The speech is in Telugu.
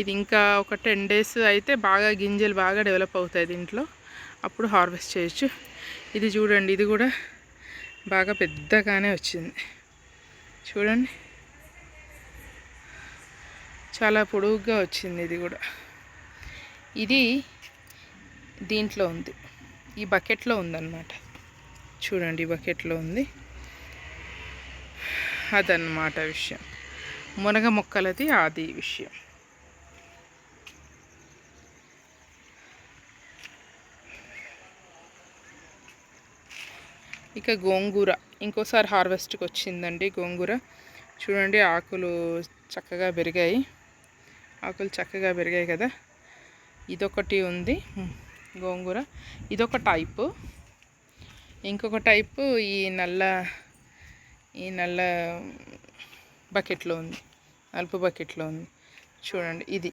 ఇది ఇంకా ఒక 10 days అయితే బాగా గింజలు బాగా డెవలప్ అవుతాయి దీంట్లో, అప్పుడు హార్వెస్ట్ చేయొచ్చు. ఇది చూడండి, ఇది కూడా బాగా పెద్దగానే వచ్చింది చూడండి, చాలా పొడుగ్గా వచ్చింది. ఇది కూడా ఇది దీంట్లో ఉంది, ఈ బకెట్లో ఉందన్నమాట. చూడండి, ఈ బకెట్లో ఉంది. అదన్నమాట విషయం. మునగ మొక్కలది అది విషయం. ఇక గోంగూర ఇంకోసారి హార్వెస్ట్కి వచ్చిందండి. గోంగూర చూడండి, ఆకులు చక్కగా పెరిగాయి, కదా. ఇదొకటి ఉంది గోంగూర, ఇదొక టైపు. ఇంకొక టైపు ఈ నల్ల బకెట్లో ఉంది, నలుపు బకెట్లో ఉంది చూడండి. ఇది